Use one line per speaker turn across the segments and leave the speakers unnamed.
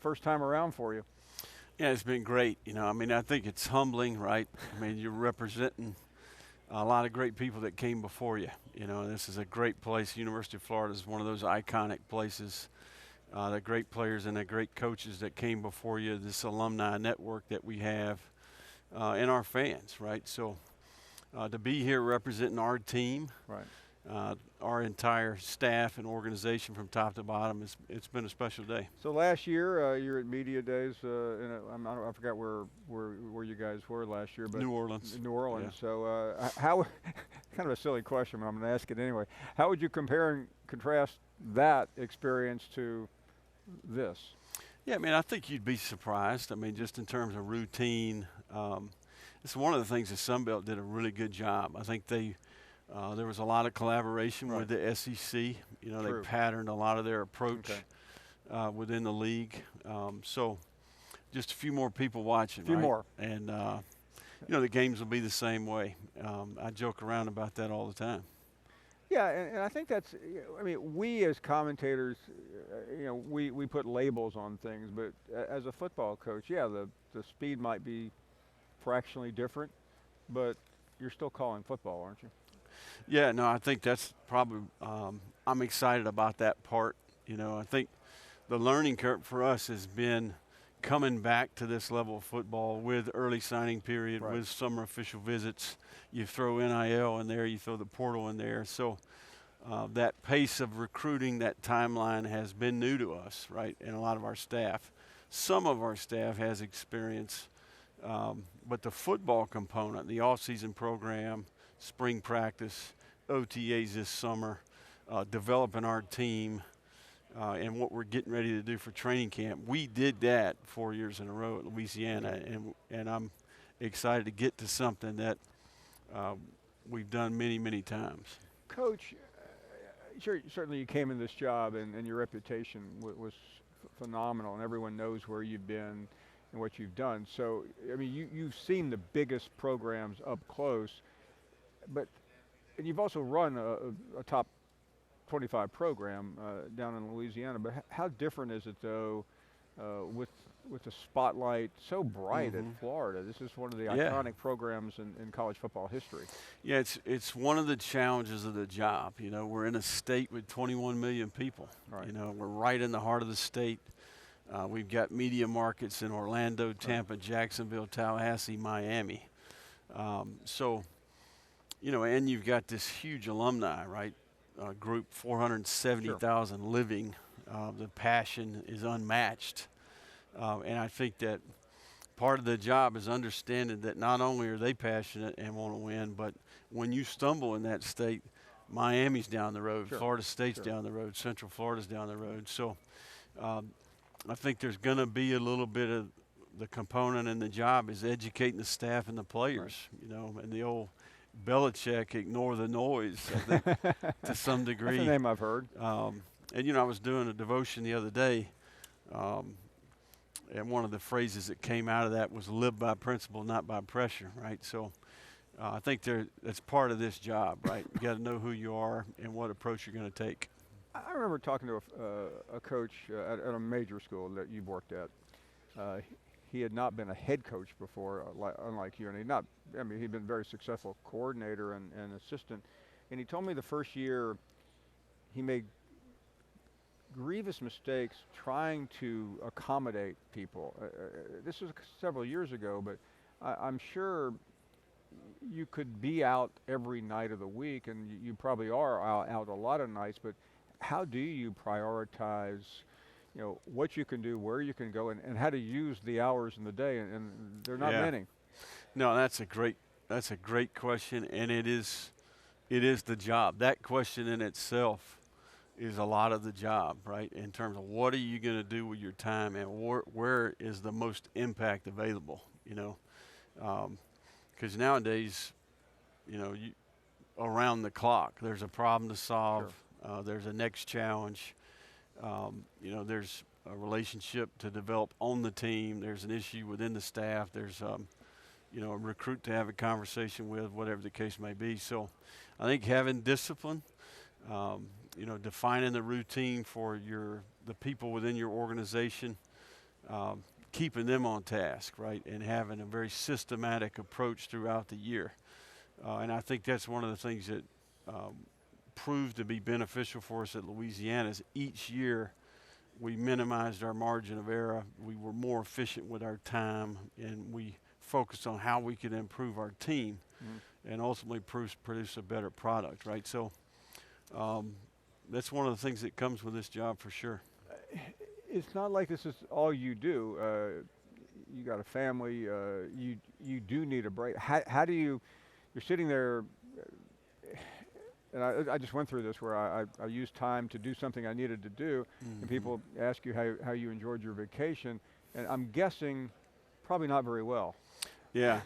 first time around for you.
Yeah, it's been great. I mean, I think it's humbling, right? I mean, you're representing a lot of great people that came before you. This is a great place. University of Florida is one of those iconic places. The great players and the great coaches that came before you, this alumni network that we have, and our fans, right? So to be here representing our team,
Right.
Our entire staff and organization from top to bottom, it's been a special day.
So last year, you're at Media Days. I forgot where you guys were last year, but
New Orleans.
New Orleans.
Yeah.
So how? Kind of a silly question, but I'm going to ask it anyway. How would you compare and contrast that experience to this?
Yeah, I mean, I think you'd be surprised. I mean, just in terms of routine, it's one of the things that Sunbelt did a really good job. I think there was a lot of collaboration with the SEC. They patterned a lot of their approach within the league. So just a few more people watching.
A few more.
And, the games will be the same way. I joke around about that all the time.
Yeah, and I think that's, I mean, we as commentators, we put labels on things, but as a football coach, yeah, the speed might be fractionally different, but you're still calling football, aren't you?
Yeah, no, I think that's probably, I'm excited about that part. I think the learning curve for us has been coming back to this level of football with early signing period, with summer official visits. You throw NIL in there, you throw the portal in there. So that pace of recruiting, that timeline has been new to us, right, and a lot of our staff. Some of our staff has experience, but the football component, the off-season program, spring practice, OTAs this summer, developing our team, and what we're getting ready to do for training camp. We did that 4 years in a row at Louisiana, and I'm excited to get to something that we've done many, many times.
Coach, certainly you came in this job and your reputation was phenomenal, and everyone knows where you've been and what you've done. So, I mean, you've seen the biggest programs up close, and you've also run a top 25 program down in Louisiana. But how different is it, though, with the spotlight so bright at Florida? This is one of the iconic programs in college football history.
Yeah, it's one of the challenges of the job. We're in a state with 21 million people.
Right.
We're right in the heart of the state. We've got media markets in Orlando, Tampa, Jacksonville, Tallahassee, Miami. And you've got this huge alumni, right? Group 470,000 living. The passion is unmatched. And I think that part of the job is understanding that not only are they passionate and want to win, but when you stumble in that state, Miami's down the road, Florida State's down the road, Central Florida's down the road. So I think there's going to be a little bit of the component in the job is educating the staff and the players, and the old Belichick, ignore the noise, I think, to some degree.
That's a name I've heard.
And, I was doing a devotion the other day, and one of the phrases that came out of that was live by principle, not by pressure, right? So I think that's part of this job, right? You got to know who you are and what approach you're going to take.
I remember talking to a coach at a major school that you've worked at. He had not been a head coach before, unlike you, and he'd been a very successful coordinator and assistant. And he told me the first year he made grievous mistakes trying to accommodate people. This was several years ago, but I'm sure you could be out every night of the week, and you probably are out a lot of nights, but how do you prioritize what you can do, where you can go, and how to use the hours in the day, and they're not many.
No, that's a great question, and it is the job. That question in itself is a lot of the job, right? In terms of what are you going to do with your time, and where is the most impact available, because nowadays, around the clock, there's a problem to solve. There's a next challenge. There's a relationship to develop on the team. There's an issue within the staff. There's, a recruit to have a conversation with, whatever the case may be. So I think having discipline, defining the routine for the people within your organization, keeping them on task, right, and having a very systematic approach throughout the year. And I think that's one of the things that proved to be beneficial for us at Louisiana is each year we minimized our margin of error. We were more efficient with our time, and we focused on how we could improve our team and ultimately produce a better product, right? So that's one of the things that comes with this job for sure.
It's not like this is all you do. You got a family. You do need a break. How do you? You're sitting there, and I just went through this where I used time to do something I needed to do, and people ask you how you enjoyed your vacation, and I'm guessing probably not very well.
Yeah.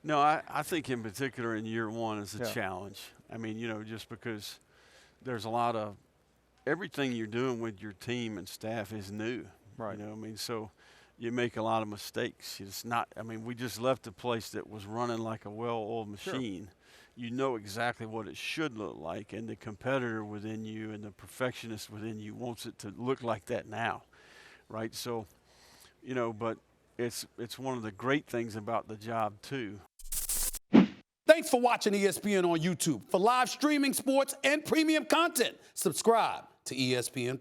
No, I think in particular in year one is a challenge. I mean, you know, just because there's a lot of everything you're doing with your team and staff is new.
Right.
You know, I mean, so you make a lot of mistakes. It's not, I mean, we just left a place that was running like a well-oiled machine. Sure. You know exactly what it should look like, and the competitor within you and the perfectionist within you wants it to look like that now, right? So, you know, but it's one of the great things about the job too.
Thanks for watching ESPN on YouTube. For live streaming, sports, and premium content, subscribe to ESPN+.